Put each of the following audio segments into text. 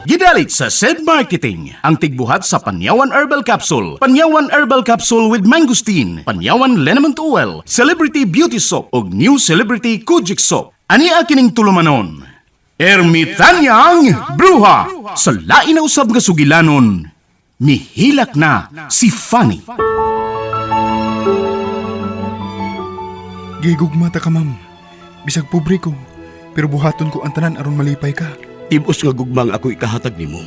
Gidalit sa SED Marketing, ang tigbuhat sa Panyawan Herbal Capsule, Panyawan Herbal Capsule with Mangosteen, Panyawan Liniment Oil, Celebrity Beauty Soap, ug New Celebrity Kojic Soap. Ani akining tulumanon. Ermitanyang Bruha! Sa lain na usab nga sugilanon, mihilak na si Fanny. Gigugmata ka, ma'am. Bisag pobre ko, pero buhaton ko ang tanan aron malipay ka. Tibos nga gugmang ako ikahatag nimo.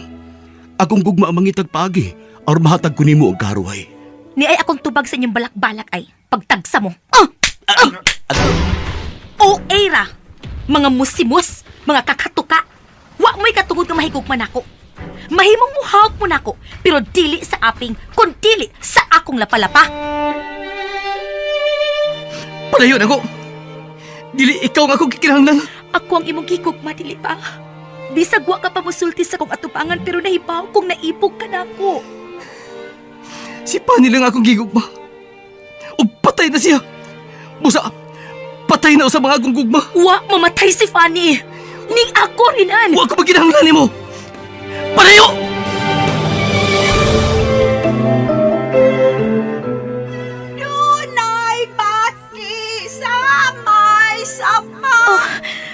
Akong gugma ang mangitag pagi, or mahatag ko nimo og karuhay. Ni ay akong tubag sa inyong balak-balak ay pagtagsa mo. O era! Mga musimos, mga kakatuka. Wa mo'y katungod nga mahigugman ako. Mahimong muhawak mo nako, pero dili sa aping, kun dili sa akong lapalapa. Palayon ako! Dili ikaw nga akong kikinahanglan. Ako ang imong gigugma, dili pa. Bisag wa ka pa musulti sa kong atubangan, pero nahibaw kong naipog ka na ako. Si Pani lang akong gigugma. O patay na siya. Busa, patay na sa mga akong gugma. Wa mamatay si Fanny. Ning ako rinan. Wa ko maginahanglan nimo. Palayo! Dunay bati sa may sapa.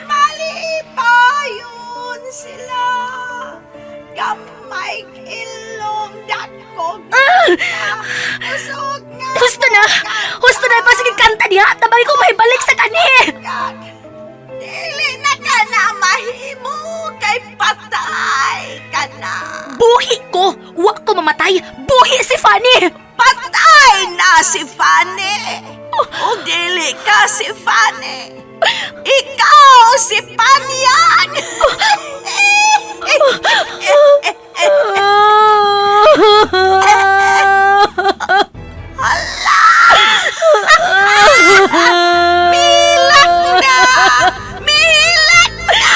Malipayon sila. Gamay ilong dakog. Usog nga. Husto na! Husto na! Pasig kanta niya! Tabay ko mahibalik sa kani! Dili na ka na mahimo kay patay ka na. Buhi ko! Wa ko mamatay! Buhi si Fanny! Patay na si Fanny. O dili ka si Fanny. Ikaw si Panyan. Hala! Milak na! Milak na!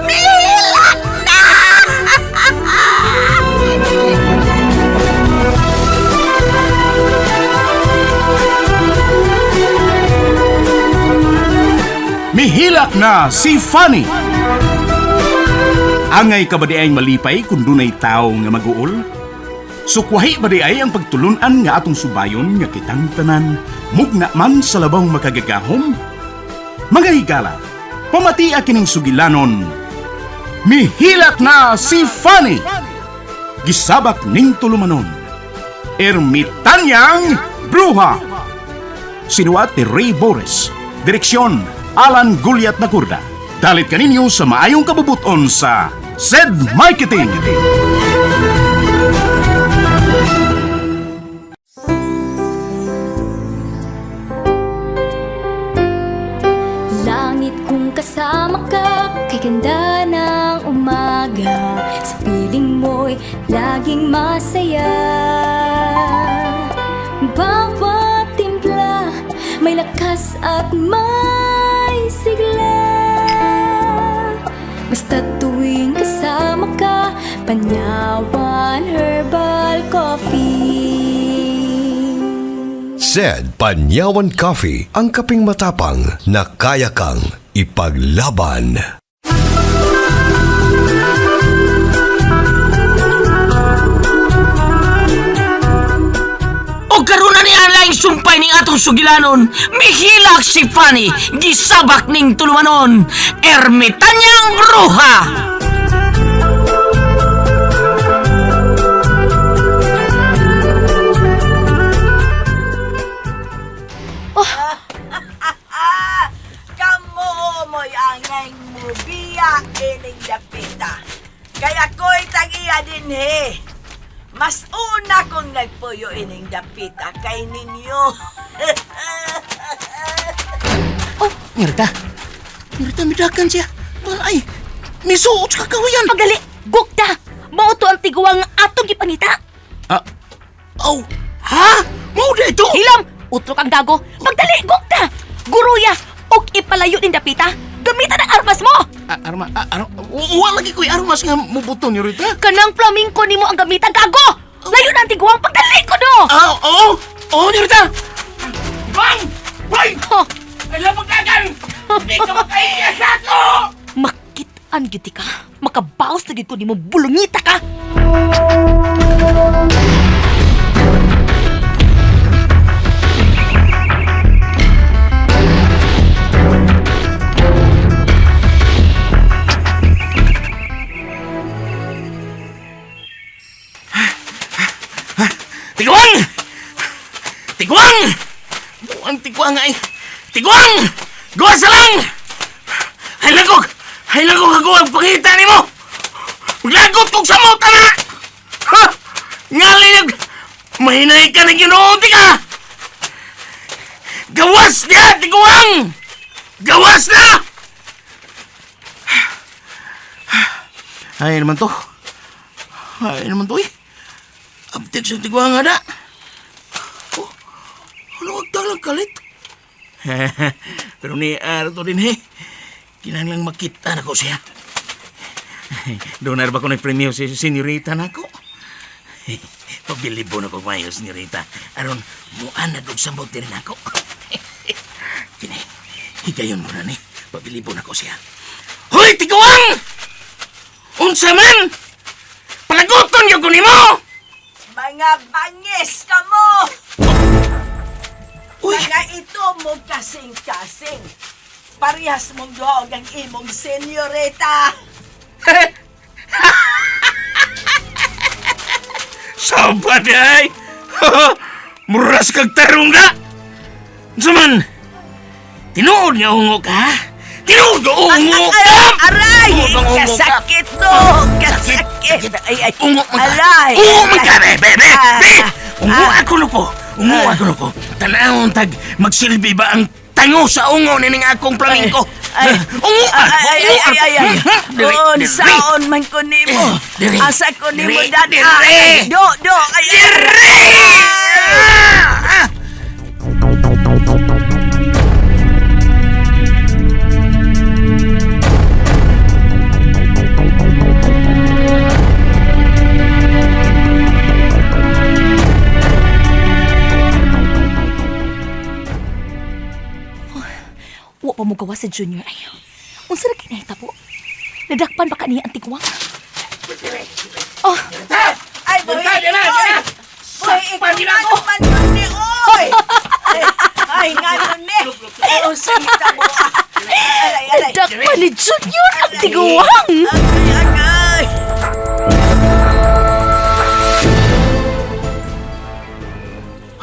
Milak na! Mihilak na si Fanny. Angay ka ba di ay malipay kung dunay tao nga mag-uol? Sukwahi ba di ay ang pagtulunan nga atong subayon nga kitang tanan, mugna man sa labang makagagahom? Mga higala, pamati kining sugilanon, mihilak na si Fanny! Gisabak ning tulumanon, Ermitanyang Bruha! Sinuat ni Ray Boris, direksyon Alan Gulyat Nagurda. Dalit kaninyo sa maayong kabubuton sa SED Marketing. Langit kung kasama ka, kay ganda ng umaga. Sa piling mo'y laging masaya. Bawat timpla, may lakas at may sigla. Basta tuwing kasama ka, Panyawan Herbal Coffee. SED Panyawan Coffee, ang kaping matapang na kaya kang ipaglaban. O karon na ni Alain sumpay ning atong sugilanon, mihilak si Fanny, gisabak ning tulumanon, Ermitanyang Bruha! Kamu mo'y angay mo biya ining dapita. Kaya ko'y tagiya din he. Mas una kong nagpuyo ining dapita kay ninyo. Mirta, midakan siya. Balay, misuot sa kakawayan. Pagali! Gukta! Mauto ang tiguang atong gipangita! Ha? Mau na ito? Hilam! Utrok ang gago! Pagdali! Gukta! Guruya! Og ipalayo din dapita! Gamitan ang armas mo! Wala lagi ko'y armas nga mubuton niyo rita. Kanang flamingo nimo ang gamitan, gago! Layo na ang tiguang pagdali ko no! Oo, Nirita! Bang! Bang! Huh. Alam mo kagan! Hindi ka makahiya sa ako! Makit Saan gyud ka? Makabaos na gyud ko nimo bulungita ka. Tigwang! Tigwang! Buang tigwang ay! Tigwang! Gawa sa lang! Ay lagog! Ay lagog ako ang pangita ni mo! Maglagot kong sa mo, tana! Ha! Ngalinag! Mahinay ka na ginuunti ka! Gawas niya, tigwang! Gawas na! Ay naman to. Ay naman to eh. Abtik sa tigwang nga na. Oh, ano agdalang kalit? Pero ni Arto din kinahanglang makita na ko siya. Doon ba ko nag-premyo si senyorita na ko? Pabilibo na ko mayo, senyorita. Aron, muan na doon sa motor na ako. Kini, higayon mo na ni. Pabilibo na ko siya. Hoy, tigawang! Unsa man! Palaguton yung kunin mo! Mga bangis ka mo! Uy! Mga ito mo kasing-kasing. Parehas mong doog ang imong senyorita. Sabad ay! Muras kag tarong na! Saman! Tinuod nga ungo ka? Tinuod nga ungo ka! Aray! Tinuod nga ungo ka! Kasakit no! Kasakit! Ay, ay, Ungo man ka! aray! Ungo man ka! Be! Ah, Ungo ako no ko! Ungo ako no ko! Tanawon tag magsilbi ba ang tango sa ungo nining akong flamingo? Ay, Ungo ka! ay. Unsaon man ko nimo. Diri. Asa ko nimo Diri. dada. Diri. Do, ay. Wa pa mo gawa sa Junior ay. Unsa na kinahita po? Nadakpan ba kaniya ang tigwang? Oh, Ay, boy. Dira. Boy, ikaw ano man yun ni, oy. Ay, nga nun ni. Oo, sita mo. Aray. nadakpan ni Junior ang tigwang! Agay.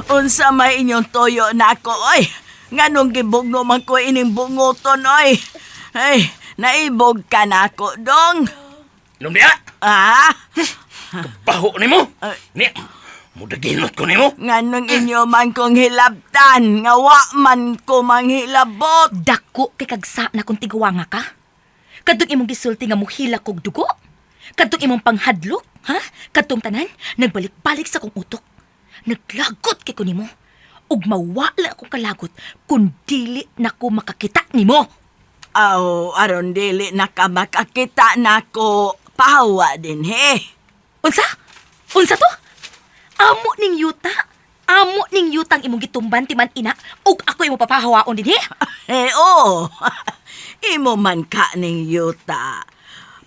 Unsa may inyong toyo na ako, oy. Nganong gibugno man ko ining bungoton, oy. Ay, naibog ka na ako, dong. Inom diya! Ah? Baho ni mo! Ay. Niya! Mudaginot ko ni mo! Nganong inyo man kong hilabtan, nga wa man ko manghilabot. Dako kay kagsa na kung tigwanga ka? Kadtong imong gisulti nga muhila kog dugo? Kadtong imong panghadlok, ha? Kadtong tanan, nagbalik-balik sa kong utok. Naglagot kay ko nimo. Ug mawala akong kalagot kung dili na ko makakita nimo. Aw, aron dili na ka makakita na ko, pahawa din, he. Unsa? Unsa to? Amo ning yuta. Amo ning yutang imong gitumban ti man ina ug ako imo papahawaon dinhi. Eh, oo. Imo man ka ning yuta.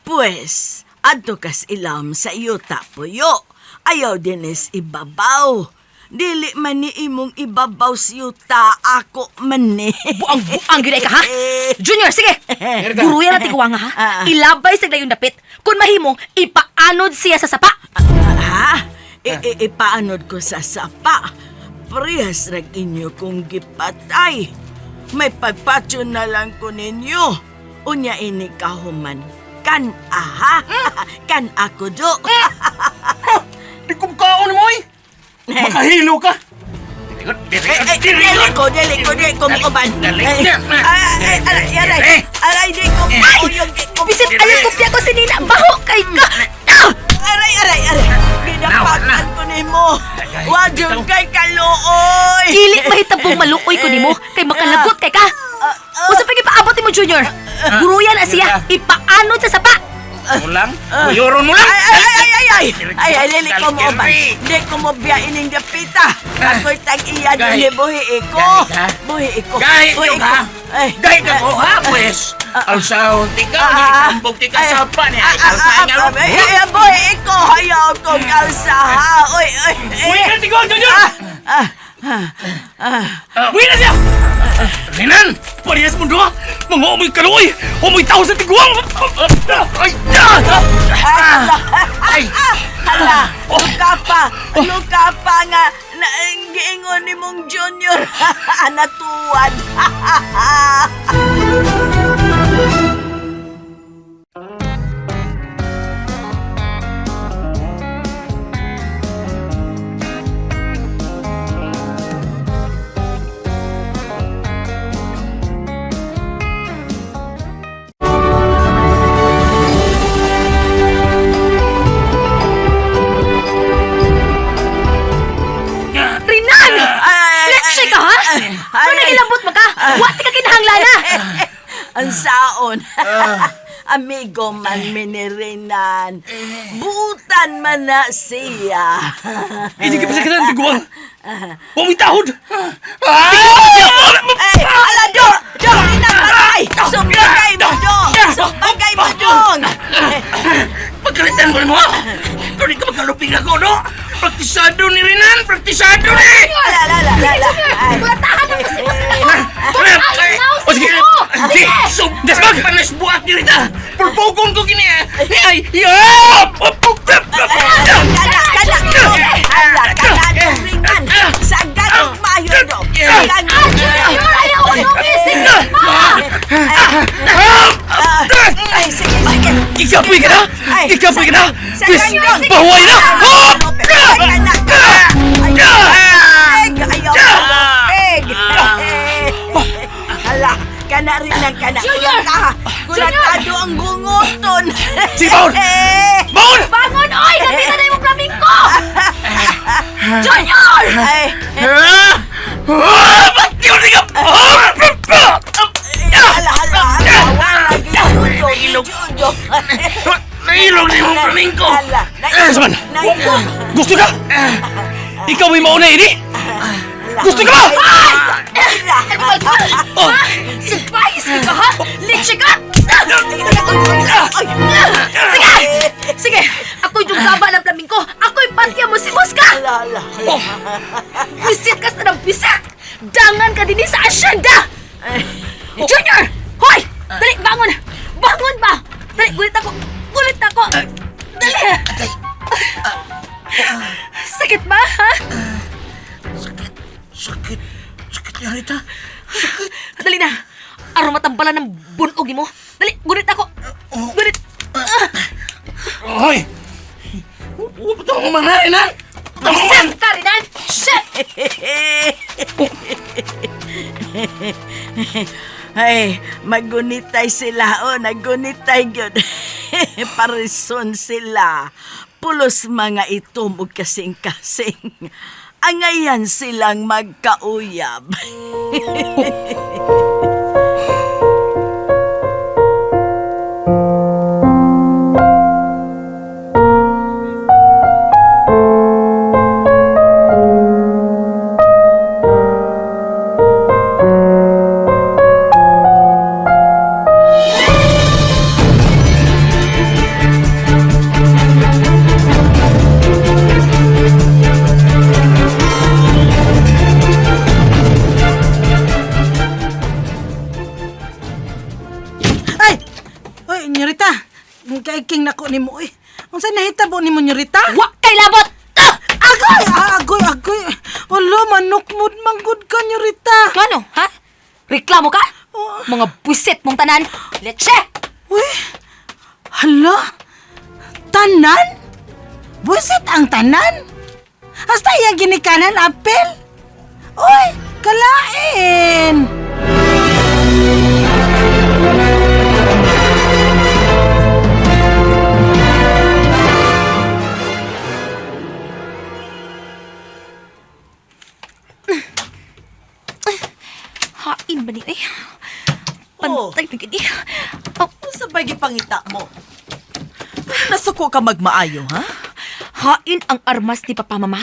Pues, adto kas ilam sa yuta puyo. Ayaw dinis ibabaw. Dili man ni imong ibabaw si yuta, ako man ni. Buang gyud ka ha? Junior, sige. Guruya na tigwanga ha. Ilabay sa dayon dapit. Kun mahimo, ipaanod siya sa sapa. Ha? Ipaanod ko sa sapa. Parehas rag inyo kong gipatay. May pagpatyo na lang ko ninyo. Unya ini kahuman. Kan aha. Kan ako do. Di kong kaon mo eh! Makahilo ka! Dili ko muuban. Aray, di ko mauyog. Bisit ayaw kopya ko si Nina. Baho kay ka. Aray. Ginapakan ko nimo. Wag yung kay kaluoy. Dili mahitabong maluoy ko nimo kay makalagot kay ka. Usa pa gipaabot nimo Junior. Guruya na siya. Ipaanod sa sapa. Mo lang? Kuyoron mo lang! Ay, dili ko mo ba? Di ko mo biya ining dapita. Ako'y tag-iya din ni buhi ko. Gahit ka? Buhi ko. Gahit Buhi yung ko. ka? Ay. Gay ka ko ha, pues. Alsahon tika, ikambog tika sa pan. Alsahan nga ron. Boy, ikaw hayaw kong kalsaha. Uy, uy. Uy, ka tigong, Junior! Uy na siya! Rinan! Parehas mo doon! Mga umoy kaluoy! Umoy tao sa tiguang! Ay! Ay! Hala, luka pa nga na giingon ni mong Junior. Natuwad. Rinan! Leche ka, ha? Kung nagilabot mo ka, wati ka kinahanglana. Ang saon. Amigo man minirinan. Buutan man na siya. Hindi ka pa sa kanan tiguang! Umoy tahod! Ay, ala, Do! Do, inapatay! Sumbagay mo, Do! Sumbagay mo, Dong! Pagkalitan ko mo! Kung di ka magkaluping ako, no? Praktisado ni Rinan! Praktisado ni! Ala. Ay. Bulatahan mo si Boss ka. O sige! Sige! Desmag! Panas buhat ni Rita! Pulpukon ko kini! Ay! Yop! Ala, ringan! Sagat mayo, Do! Sagat Ayaw ko lumising pa! Ay, sige! Ikapoy ka na! Ikapoy ka na! Please! Pahuway na! Hala, kana rin ang kana. Kulatado ang gunguton. Sige, Baon! Baon! Bangon, oy! Gamitan na yung flamenco! Junior! Ay, Ba't yun ka? hala. Nailog ni mong flamenco! Saman! Gusto ka? Ikaw ay mauna ini? Gusto ka ba? Surprise ka, ha? Leche ka! Sige! Ako'y yung gaba ng flamenco! Ako'y patya mo si Boss ka! Bisit ka sa ng bisit! Dangan ka din sa asyenda! Junior! Hoy! Dali, bangon! Bangon ba? Dali, gulit ako! Gulit ako! Dali! Sakit ba, ha? Sakit yan, Rita. Dali na! Araw matambalan ng bunog mo! Dali, gulit ako! Gulit! Hoy! Huwag ito akong manahin, ha? Shit ka, Rinan! Shit! Ay, magunitay sila nagunitay gyud. Parison sila. Pulos mga itumog kasing-kasing. Angayan silang magkauyab. Kaiking nako ni mo eh. Unsa nahitabo ni mo Nyorita? Wa kay labot! Agoy. Wala manukmod manggod ka Nyorita. Ano, ha? Reklamo ka? Mga buwisit mong tanan! Leche! Uy, hala? Tanan? Busit ang tanan? Hasta iyang ginikanan, apel? Uy, kalain! Hain ba ni ay? Pantay na gini. Sabay gipangita mo. Nasuko ka magmaayo, ha? Hain ang armas ni Papa, Mama.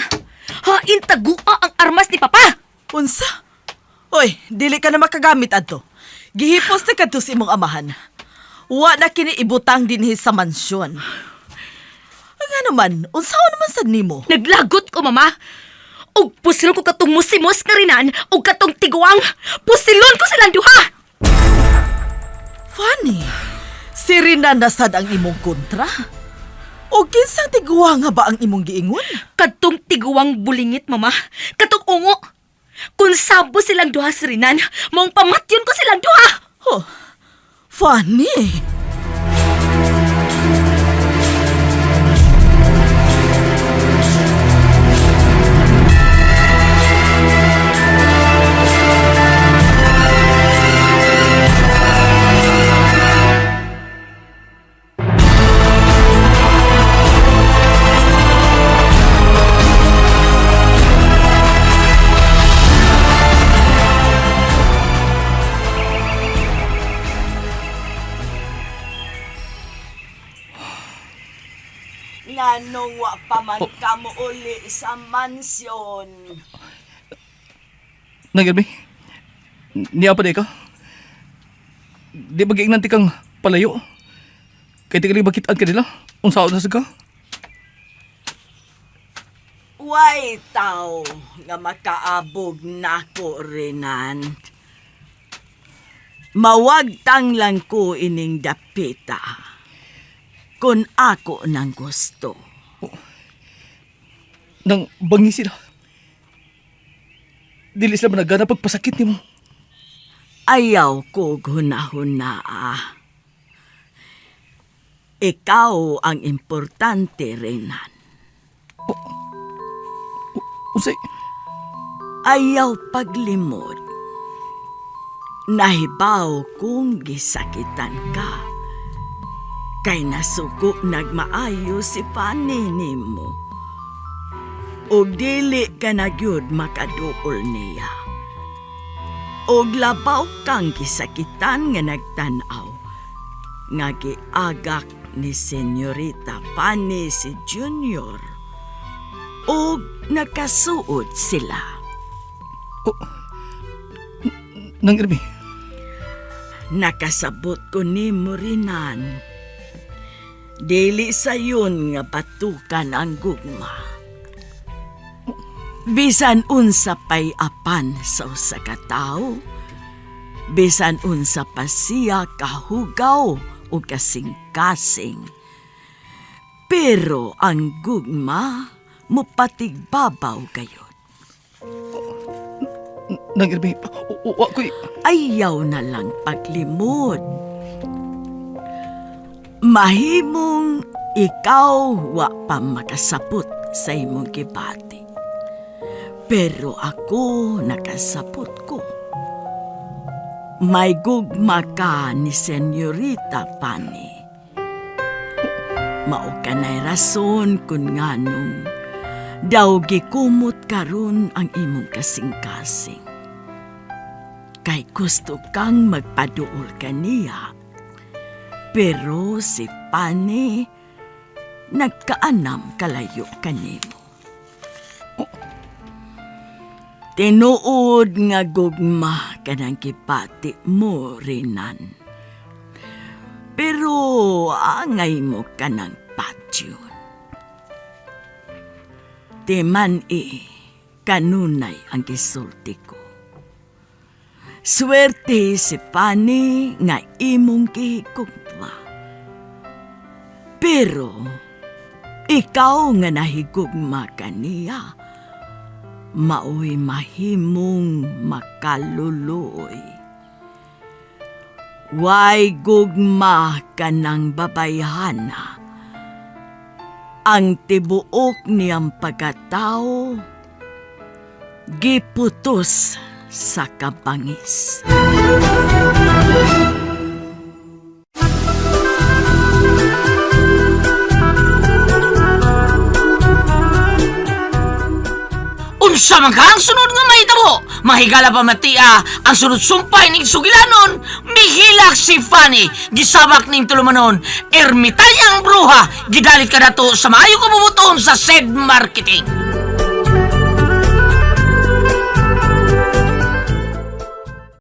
Hain tagua ang armas ni Papa. Unsa? Oy, dili ka na makagamit adto. Gihipos na kadto sa imong amahan. Wa na kini ibutang dinhi sa mansyon. Nga naman, unsaon naman sad nimo? Naglagot ko, mama. Og pusilon ko katong musimos nga rinan og katong tiguang. Pusilon ko silang duha. Fanny, si Rina na sad ang imong kontra? O kinsang tiguwa nga ba ang imong giingon? Katong tiguang bulingit, mama. Katong ungo. Kung sabo silang duha sa rinan, maong pamatyon ko silang duha. Oh, Fanny! Nganong wa pa man ka mo uli sa mansyon? Nang Irmi, niya pa di ka? Di ba giingnan ti kang palayo? Kaya ti bakitaan ka nila? Unsaon na sa ka? Way tao nga makaabog nako Renan. Mawagtang lang ko ining dapita. Kung ako nang gusto. Nang bangi sila. Dili sila managana pagpasakit ni mo. Ayaw ko hunahuna. Ikaw ang importante, Renan. Unsay? Ayaw paglimod. Nahibaw kung gisakitan ka. Kay nasuko nagmaayo si Fanny nimo. Og dili ka na gyud makaduol niya. Og labaw kang gisakitan nga nagtanaw. Nga giagak ni Senyorita Fanny si Junior. Og nakasuod sila. Nang Irmi, Nakasabot ko ni Rinan. Dili sayon nga batukan ang gugma. Bisan unsa pay apan sa usa ka tawo, bisan unsa pa siya kahugaw o kasing-kasing. Pero ang gugma mupatigbabaw gayud. Nang Irmi, wa ko'y... Ayaw na lang paglimod. Mahimong ikaw wa pa makasapot sa imong gibati. Pero ako nakasapot ko. May gugma ka ni Senyorita Fanny. Mao kanay rason kun nganong daw gikumot karon ang imong kasing-kasing. Kay gusto kang magpaduol kaniya. Pero si Fanny, nagkaanam kalayo kanimo. Tinuod nga gugma ka ng kipati mo, Renan. Pero angay mo ka ng patyon. Timan kanunay ang gisulti ko. Swerte si Fanny nga imong gihigugma. Pero, ikaw nga nahigugma kaniya, mao'y mahimong makaluluoy. Way gugma ka ng babayhana. Ang tibuok niyang pagkatao, giputos sa kabangis. Unsa man ka ang sunod nga mahitabo? Mahigala pa matia ang sunod sumpay ning sugilanon. Mihilak si Fanny, gisabak ning tulumanon. Ermitayang bruha, gidalit ka na to sa maayo kabubuton sa said marketing.